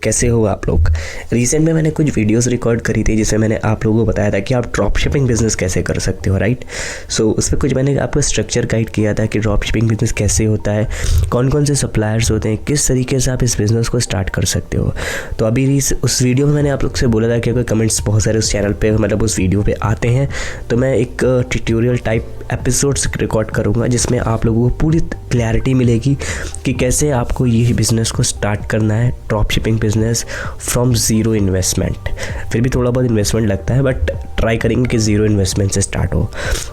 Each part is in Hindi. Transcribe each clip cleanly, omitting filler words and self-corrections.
कैसे हो आप लोग। रिसेंट में मैंने कुछ वीडियोस रिकॉर्ड करी थी जिसमें मैंने आप लोगों को बताया था कि आप ड्रॉप शिपिंग बिज़नेस कैसे कर सकते हो, राइट। सो उसमें कुछ मैंने आपको स्ट्रक्चर गाइड किया था कि ड्रॉप शिपिंग बिज़नेस कैसे होता है, कौन कौन से सप्लायर्स होते हैं, किस तरीके से आप इस बिज़नेस को स्टार्ट कर सकते हो। तो अभी उस वीडियो में मैंने आप लोग से बोला था कि अगर कमेंट्स बहुत सारे उस चैनल पर मतलब उस वीडियो पर आते हैं तो मैं एक ट्यूटोरियल टाइप एपिसोड्स रिकॉर्ड करूँगा जिसमें आप लोगों को पूरी क्लैरिटी मिलेगी कि कैसे आपको ये बिज़नेस को स्टार्ट करना है, drop shipping business from zero investment. फिर भी थोड़ा बहुत इन्वेस्टमेंट लगता है बट ट्राई करेंगे कि ज़ीरो इन्वेस्टमेंट से स्टार्ट हो।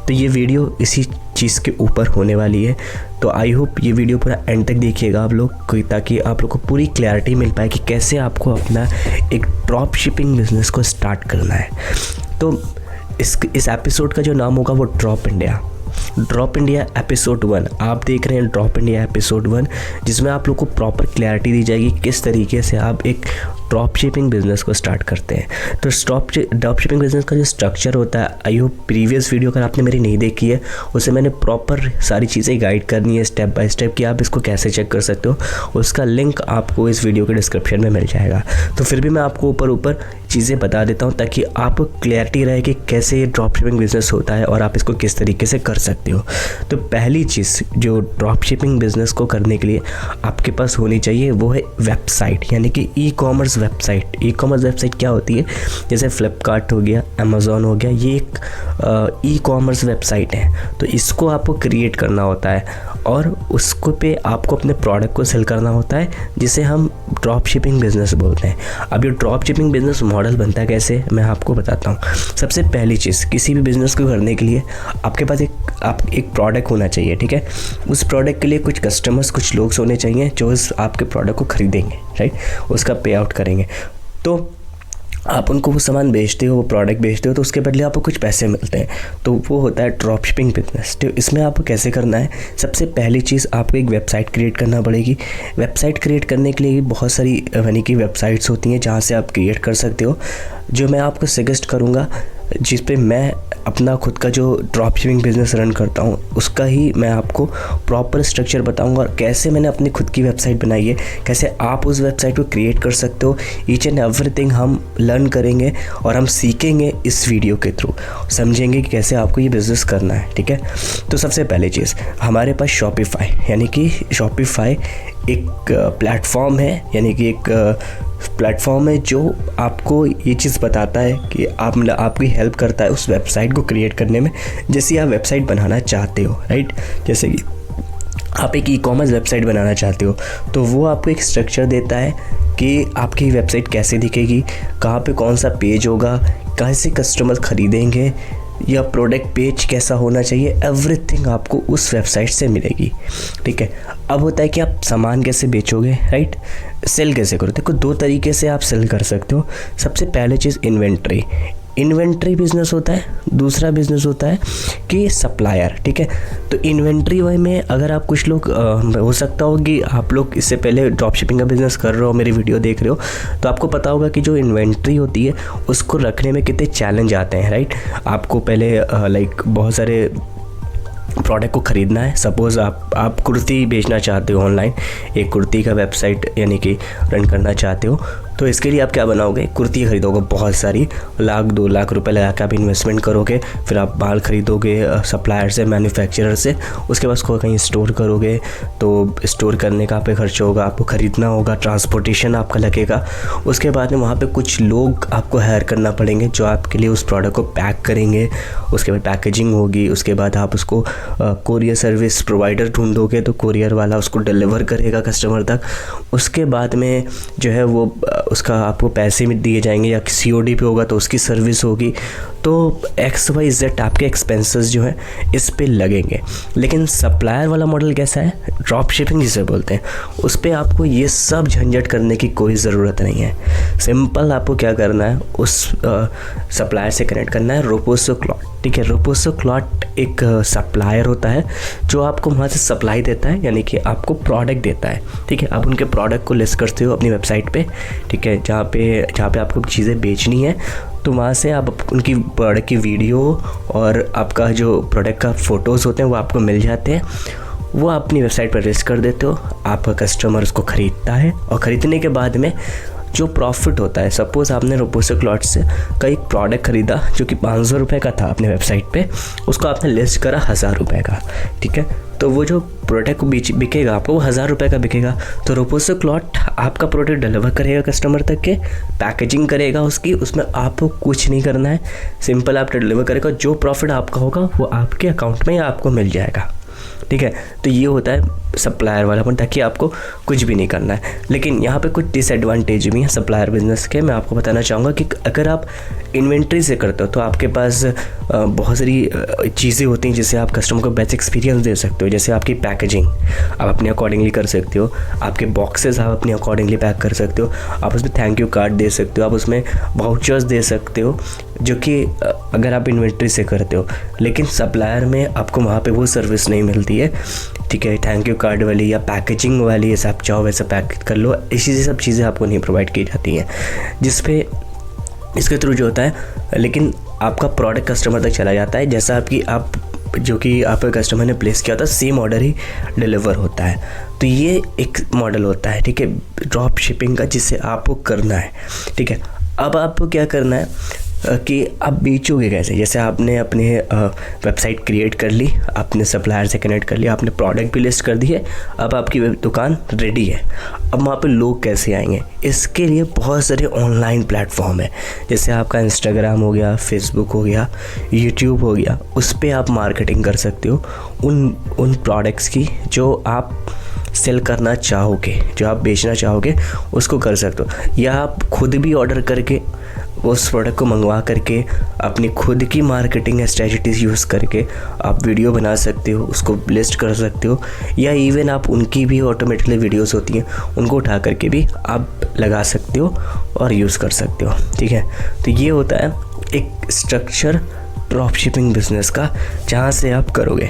तो ये वीडियो इसी चीज़ के ऊपर होने वाली है। तो आई होप ये वीडियो पूरा एंड तक देखिएगा आप लोग, ताकि आप लोग को पूरी क्लैरिटी मिल पाए कि कैसे आपको अपना एक ड्रॉप शिपिंग बिज़नेस को स्टार्ट करना है। तो इस एपिसोड का जो नाम होगा वो ड्रॉप इंडिया एपिसोड 1। आप देख रहे हैं ड्रॉप इंडिया एपिसोड 1, जिसमें आप लोग को प्रॉपर क्लैरिटी दी जाएगी किस तरीके से आप एक ड्रॉप शिपिंग बिज़नेस को स्टार्ट करते हैं। तो ड्रॉप शिपिंग बिज़नेस का जो स्ट्रक्चर होता है, आई होप प्रीवियस वीडियो अगर आपने मेरी नहीं देखी है उसे मैंने प्रॉपर सारी चीज़ें गाइड करनी है स्टेप बाय स्टेप कि आप इसको कैसे चेक कर सकते हो। उसका लिंक आपको इस वीडियो के डिस्क्रिप्शन में मिल जाएगा। तो फिर भी मैं आपको ऊपर चीज़ें बता देता हूँ ताकि आपको क्लैरिटी रहे कि कैसे ये ड्रॉप शिपिंग बिज़नेस होता है और आप इसको किस तरीके से कर सकते हो। तो पहली चीज़ जो ड्रॉप शिपिंग बिज़नेस को करने के लिए आपके पास होनी चाहिए वो है वेबसाइट, यानी कि e commerce website. E commerce website क्या होती है, जैसे फ्लिपकार्ट हो गया, अमेज़ॉन हो गया, ये एक ई कॉमर्स वेबसाइट है। तो इसको आपको क्रिएट करना होता है और उसको पे आपको अपने प्रोडक्ट को सेल करना होता है, जिसे हम ड्रॉप शिपिंग बिज़नेस बोलते हैं। अब ये ड्रॉप शिपिंग बिज़नेस मॉडल बनता है कैसे, मैं आपको बताता हूँ। सबसे पहली चीज़, किसी भी बिज़नेस को करने के लिए आपके पास एक प्रोडक्ट होना चाहिए, ठीक है। उस प्रोडक्ट के लिए कुछ कस्टमर्स, कुछ लोग होने चाहिए जो आपके प्रोडक्ट को खरीदेंगे, राइट, उसका पे आउट करेंगे। तो आप उनको वो सामान बेचते हो, वो प्रोडक्ट बेचते हो, तो उसके बदले आपको कुछ पैसे मिलते हैं। तो वो होता है ड्रॉप शिपिंग बिजनेस। तो इसमें आपको कैसे करना है, सबसे पहली चीज़ आपको एक वेबसाइट क्रिएट करना पड़ेगी। वेबसाइट क्रिएट करने के लिए बहुत सारी यानी कि वेबसाइट्स होती हैं जहाँ से आप क्रिएट कर सकते हो। जो मैं आपको सजेस्ट करूँगा, जिस पे मैं अपना खुद का जो ड्रॉप शिपिंग बिज़नेस रन करता हूँ उसका ही मैं आपको प्रॉपर स्ट्रक्चर बताऊँगा और कैसे मैंने अपनी खुद की वेबसाइट बनाई है, कैसे आप उस वेबसाइट को क्रिएट कर सकते हो। ईच एंड एवरीथिंग हम लर्न करेंगे और हम सीखेंगे इस वीडियो के थ्रू, समझेंगे कि कैसे आपको ये बिज़नेस करना है, ठीक है। तो सबसे पहले चीज़, हमारे पास शॉपिफाई, यानी कि शॉपिफाई एक प्लेटफॉर्म है, यानी कि एक प्लेटफॉर्म है जो आपको ये चीज़ बताता है कि आपकी हेल्प करता है उस वेबसाइट को क्रिएट करने में, जैसे आप वेबसाइट बनाना चाहते हो, राइट। जैसे कि आप एक ई कॉमर्स वेबसाइट बनाना चाहते हो तो वो आपको एक स्ट्रक्चर देता है कि आपकी वेबसाइट कैसे दिखेगी, कहाँ पे कौन सा पेज होगा, कैसे कस्टमर खरीदेंगे, या प्रोडक्ट पेज कैसा होना चाहिए, एवरीथिंग आपको उस वेबसाइट से मिलेगी, ठीक है। अब होता है कि आप सामान कैसे बेचोगे, राइट, सेल कैसे करो। देखो, दो तरीके से आप सेल कर सकते हो। सबसे पहले चीज़ इन्वेंट्री बिजनेस होता है, दूसरा बिजनेस होता है कि सप्लायर, ठीक है। तो इन्वेंट्री वे में अगर आप कुछ लोग हो सकता हो कि आप लोग इससे पहले ड्रॉप शिपिंग का बिज़नेस कर रहे हो, मेरी वीडियो देख रहे हो, तो आपको पता होगा कि जो इन्वेंट्री होती है उसको रखने में कितने चैलेंज आते हैं, राइट। आपको पहले बहुत सारे प्रोडक्ट को ख़रीदना है। सपोज़ आप कुर्ती बेचना चाहते हो ऑनलाइन, एक कुर्ती का वेबसाइट यानी कि रन करना चाहते हो, तो इसके लिए आप क्या बनाओगे, कुर्ती खरीदोगे बहुत सारी, 1-2 लाख रुपए लगा के आप इन्वेस्टमेंट करोगे, फिर आप माल खरीदोगे सप्लायर से, मैन्युफैक्चरर से, उसके बाद उसको कहीं स्टोर करोगे, तो स्टोर करने का पे खर्च होगा, आपको ख़रीदना होगा, ट्रांसपोर्टेशन आपका लगेगा। उसके बाद में वहाँ पे कुछ लोग आपको हायर करना पड़ेंगे जो आपके लिए उस प्रोडक्ट को पैक करेंगे, उसके बाद पैकेजिंग होगी, उसके बाद आप उसको कोरियर सर्विस प्रोवाइडर ढूंढोगे तो कोरियर वाला उसको डिलीवर करेगा कस्टमर तक। उसके बाद में जो है वो उसका आपको पैसे में दिए जाएंगे, या COD पे होगा तो उसकी सर्विस होगी। तो XYZ आपके एक्सपेंसेस जो है इस पे लगेंगे। लेकिन सप्लायर वाला मॉडल कैसा है, ड्रॉप शिपिंग जिसे बोलते हैं, उस पे आपको ये सब झंझट करने की कोई ज़रूरत नहीं है। सिंपल आपको क्या करना है, उस सप्लायर से कनेक्ट करना है रोपोसो क्लॉट, ठीक है। रोपोसो क्लॉट एक सप्लायर होता है जो आपको वहाँ से सप्लाई देता है, यानी कि आपको प्रोडक्ट देता है, ठीक है। आप उनके प्रोडक्ट को लिस्ट करते हो अपनी वेबसाइट पे, ठीक है, जहाँ पे आपको चीज़ें बेचनी है, तो वहाँ से आप उनकी प्रोडक्ट की वीडियो और आपका जो प्रोडक्ट का फ़ोटोज़ होते हैं वो आपको मिल जाते हैं। वो आप अपनी वेबसाइट पर लिस्ट कर देते हो, आपका कस्टमर उसको ख़रीदता है और ख़रीदने के बाद में जो प्रॉफिट होता है, सपोज़ आपने रोबोसो क्लॉथ से का एक प्रोडक्ट ख़रीदा जो कि 500 रुपये का था अपने वेबसाइट पे, उसको आपने लिस्ट करा 1000 रुपये का, ठीक है। तो वो जो प्रोडक्ट बिकेगा आपको वो 1000 रुपये का बिकेगा। तो रोबोसो क्लॉथ आपका प्रोडक्ट डिलीवर करेगा कस्टमर तक के, पैकेजिंग करेगा उसकी, उसमें आपको कुछ नहीं करना है, सिंपल आप डिलीवर करेगा, जो प्रॉफिट आपका होगा वो आपके अकाउंट में आपको मिल जाएगा, ठीक है। तो ये होता है सप्लायर वाला पॉइंट, ताकि आपको कुछ भी नहीं करना है। लेकिन यहाँ पे कुछ डिसएडवांटेज भी हैं सप्लायर बिजनेस के, मैं आपको बताना चाहूँगा कि अगर आप इन्वेंट्री से करते हो तो आपके पास बहुत सारी चीज़ें होती हैं जिससे आप कस्टमर को बेस्ट एक्सपीरियंस दे सकते हो। जैसे आपकी पैकेजिंग आप अपने अकॉर्डिंगली कर सकते हो, आपके बॉक्सेस आप अपने अकॉर्डिंगली पैक कर सकते हो, आप उसमें थैंक यू कार्ड दे सकते हो, आप उसमें वाउचर्स दे सकते हो, जो कि अगर आप इन्वेंट्री से करते हो। लेकिन सप्लायर में आपको वहाँ पे वो सर्विस नहीं मिलती है, ठीक है। थैंक यू कार्ड वाली या पैकेजिंग वाली, जैसे आप चाहो वैसा पैक कर लो, इसी सब चीज़ें आपको नहीं प्रोवाइड की जाती हैं, जिस पे इसके थ्रू जो होता है, लेकिन आपका प्रोडक्ट कस्टमर तक चला जाता है, जैसा जो कि आपके कस्टमर ने प्लेस किया होता है सेम ऑर्डर ही डिलीवर होता है। तो ये एक मॉडल होता है, ठीक है, ड्रॉप शिपिंग का, जिसे आपको करना है, ठीक है। अब आपको क्या करना है कि आप बेचोगे कैसे। जैसे आपने अपने वेबसाइट क्रिएट कर ली, आपने सप्लायर से कनेक्ट कर लिया, आपने प्रोडक्ट भी लिस्ट कर दी है, अब आपकी दुकान रेडी है। अब वहाँ पे लोग कैसे आएंगे, इसके लिए बहुत सारे ऑनलाइन प्लेटफॉर्म है, जैसे आपका इंस्टाग्राम हो गया, फेसबुक हो गया, यूट्यूब हो गया, उस पर आप मार्केटिंग कर सकते हो उन प्रोडक्ट्स की जो आप सेल करना चाहोगे, जो आप बेचना चाहोगे, उसको कर सकते हो। या आप खुद भी ऑर्डर करके उस प्रोडक्ट को मंगवा करके अपनी खुद की मार्केटिंग स्ट्रेटजीज यूज़ करके आप वीडियो बना सकते हो, उसको लिस्ट कर सकते हो। या इवन आप उनकी भी ऑटोमेटिकली वीडियोस होती हैं, उनको उठा करके भी आप लगा सकते हो और यूज़ कर सकते हो, ठीक है। तो ये होता है एक स्ट्रक्चर ड्रॉप शिपिंग बिज़नेस का, जहाँ से आप करोगे।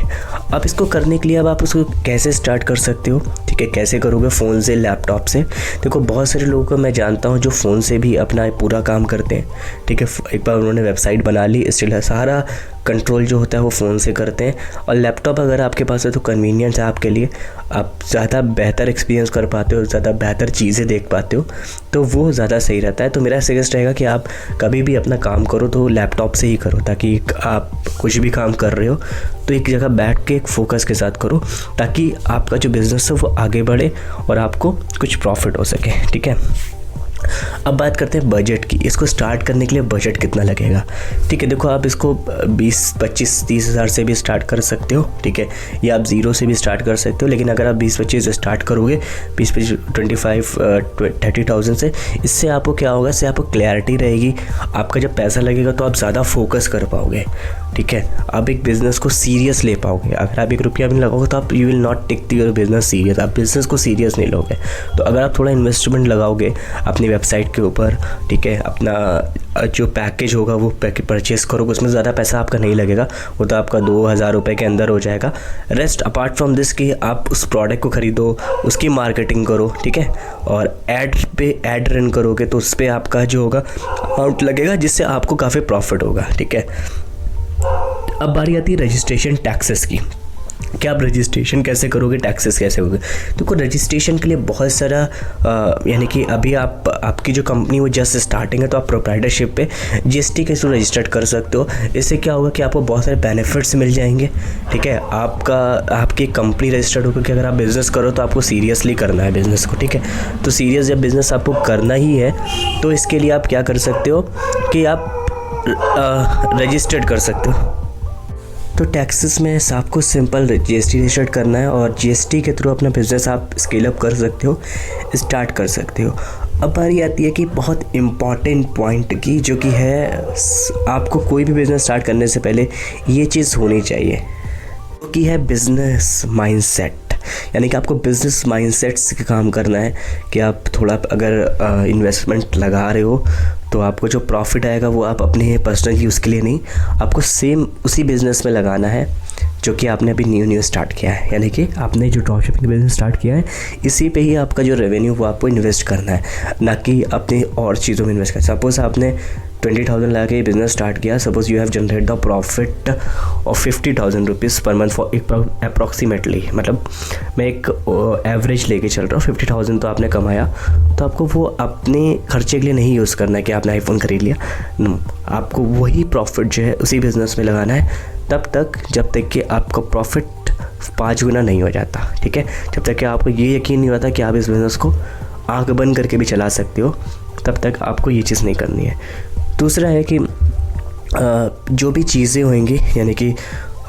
अब इसको करने के लिए अब आप उसको कैसे स्टार्ट कर सकते हो, ठीक है, कैसे करोगे, फ़ोन से, लैपटॉप से। देखो बहुत सारे लोगों को मैं जानता हूँ जो फ़ोन से भी अपना पूरा काम करते हैं, ठीक है। एक बार उन्होंने वेबसाइट बना ली, इसलिए सारा कंट्रोल जो होता है वो फ़ोन से करते हैं। और लैपटॉप अगर आपके पास है तो कन्वीनियंस है आपके लिए, आप ज़्यादा बेहतर एक्सपीरियंस कर पाते हो, ज़्यादा बेहतर चीज़ें देख पाते हो, तो वो ज़्यादा सही रहता है। तो मेरा सजेस्ट रहेगा कि आप कभी भी अपना काम करो तो लैपटॉप से ही करो, ताकि आप कुछ भी काम कर रहे हो तो एक जगह बैठ के एक फोकस के साथ करो, ताकि आपका जो बिज़नेस है वो आगे बढ़े और आपको कुछ प्रॉफिट हो सके, ठीक है। अब बात करते हैं बजट की। इसको स्टार्ट करने के लिए बजट कितना लगेगा, ठीक है। देखो आप इसको 20, 25, 30 हज़ार से भी स्टार्ट कर सकते हो, ठीक है, या आप 0 से भी स्टार्ट कर सकते हो। लेकिन अगर आप 20-25 से स्टार्ट करोगे, 20-25, 25, 30,000 से, इससे आपको क्या होगा, इससे आपको क्लैरिटी रहेगी, आपका जब पैसा लगेगा तो आप ज़्यादा फोकस कर पाओगे, ठीक है। आप एक बिज़नेस को सीरियस ले पाओगे। अगर आप 1 रुपया भी नहीं लगाओगे तो आप you will not take your business serious, आप बिज़नेस को सीरियस नहीं लोगे। तो अगर आप थोड़ा इन्वेस्टमेंट लगाओगे अपनी वेबसाइट के ऊपर, ठीक है, अपना जो पैकेज होगा वो पैकेज परचेस करोगे, उसमें ज़्यादा पैसा आपका नहीं लगेगा, वो तो आपका 2,000 रुपये के अंदर हो जाएगा। रेस्ट अपार्ट फ्रॉम दिस कि आप उस प्रोडक्ट को ख़रीदो, उसकी मार्केटिंग करो, ठीक है, और ऐड रन करोगे तो उस पर आपका जो होगा अमाउंट लगेगा, जिससे आपको काफ़ी प्रॉफिट होगा, ठीक है। अब बारी आती है रजिस्ट्रेशन टैक्सेस की, कि आप रजिस्ट्रेशन कैसे करोगे, टैक्सेस कैसे होगे। तो रजिस्ट्रेशन के लिए बहुत सारा यानी कि अभी आपकी जो कंपनी वो जस्ट स्टार्टिंग है, तो आप प्रोप्राइटरशिप पे जीएसटी के थ्रू रजिस्टर्ड कर सकते हो। इससे क्या होगा कि आपको बहुत सारे बेनिफिट्स मिल जाएंगे, ठीक है। आपकी कंपनी रजिस्टर्ड होकर कि अगर आप बिज़नेस करो तो आपको सीरियसली करना है बिज़नेस को, ठीक है। तो सीरियस जब बिज़नेस आपको करना ही है तो इसके लिए आप क्या कर सकते हो कि आप रजिस्टर्ड कर सकते हो। तो टैक्सेस में आपको सिंपल जीएसटी रजिस्टर्ड करना है और जीएसटी के थ्रू अपना बिज़नेस आप स्केल अप कर सकते हो, स्टार्ट कर सकते हो। अब बारी आती है कि बहुत इम्पॉर्टेंट पॉइंट की, जो कि है आपको कोई भी बिज़नेस स्टार्ट करने से पहले ये चीज़ होनी चाहिए, कि है बिज़नेस माइंडसेट। यानी कि आपको बिज़नेस माइंडसेट से काम करना है कि आप थोड़ा अगर इन्वेस्टमेंट लगा रहे हो तो आपको जो प्रॉफिट आएगा वो आप अपने पर्सनल यूज़ के लिए नहीं, आपको सेम उसी बिज़नेस में लगाना है जो कि आपने अभी न्यू स्टार्ट किया है। यानी कि आपने जो ड्रॉप शिपिंग बिज़नेस स्टार्ट किया है, इसी पे ही आपका जो रेवेन्यू वो आपको इन्वेस्ट करना है, ना कि अपनी और चीज़ों में इन्वेस्ट करना। सपोज़ आपने 20,000 लगा के बिजनेस स्टार्ट किया, suppose you have generate the profit of 50,000 rupees per month for approximately, मतलब मैं एक एवरेज लेके चल रहा हूँ। 50,000 तो आपने कमाया, तो आपको वो अपने खर्चे के लिए नहीं यूज़ करना है कि आपने आईफोन खरीद लिया। आपको वही प्रॉफिट जो है उसी बिज़नेस में लगाना है तब तक जब तक कि आपका प्रॉफिट 5 गुना नहीं हो जाता, ठीक है। जब तक कि आपको ये यकीन नहीं होता कि आप इस बिज़नेस को आँख बंद करके भी चला सकते हो, तब तक आपको ये चीज़ नहीं करनी है। दूसरा है कि जो भी चीज़ें होंगी, यानी कि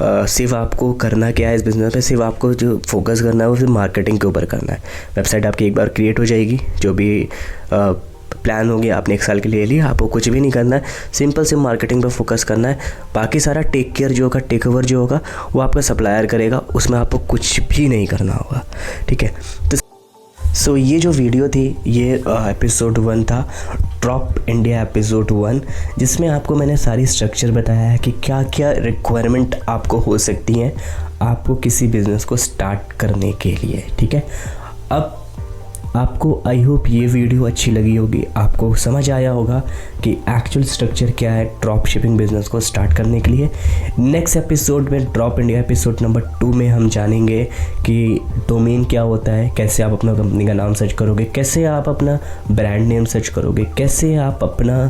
सिर्फ आपको करना क्या है इस बिज़नेस में, सिर्फ आपको जो फोकस करना है वो सिर्फ मार्केटिंग के ऊपर करना है। वेबसाइट आपकी एक बार क्रिएट हो जाएगी, जो भी प्लान होगी आपने 1 साल के लिए लिया, आपको कुछ भी नहीं करना है, सिंपल से मार्केटिंग पे फोकस करना है। बाकी सारा टेक केयर जो होगा, टेक ओवर जो होगा वो आपका सप्लायर करेगा, उसमें आपको कुछ भी नहीं करना होगा, ठीक है। तो सो ये जो वीडियो थी ये एपिसोड 1 था, ड्रॉप इंडिया एपिसोड 1, जिसमें आपको मैंने सारी स्ट्रक्चर बताया है कि क्या क्या रिक्वायरमेंट आपको हो सकती हैं आपको किसी बिज़नेस को स्टार्ट करने के लिए, ठीक है। अब आपको आई होप ये वीडियो अच्छी लगी होगी, आपको समझ आया होगा कि एक्चुअल स्ट्रक्चर क्या है ड्रॉप शिपिंग बिज़नेस को स्टार्ट करने के लिए। नेक्स्ट एपिसोड में, ड्रॉप इंडिया एपिसोड नंबर 2 में हम जानेंगे कि डोमेन क्या होता है, कैसे आप अपना कंपनी का नाम सर्च करोगे, कैसे आप अपना ब्रांड नेम सर्च करोगे, कैसे आप अपना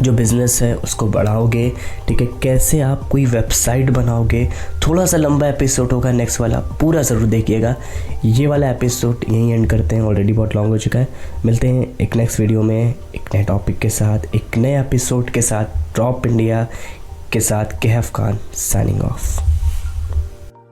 जो बिज़नेस है उसको बढ़ाओगे, ठीक है, कैसे आप कोई वेबसाइट बनाओगे। थोड़ा सा लंबा एपिसोड होगा, नेक्स्ट वाला पूरा ज़रूर देखिएगा। ये वाला एपिसोड यहीं एंड करते हैं, ऑलरेडी बहुत लॉन्ग हो चुका है। मिलते हैं एक नेक्स्ट वीडियो में एक नए टॉपिक के साथ, एक नए एपिसोड के साथ, ड्रॉप इंडिया के साथ। KF Khan signing off.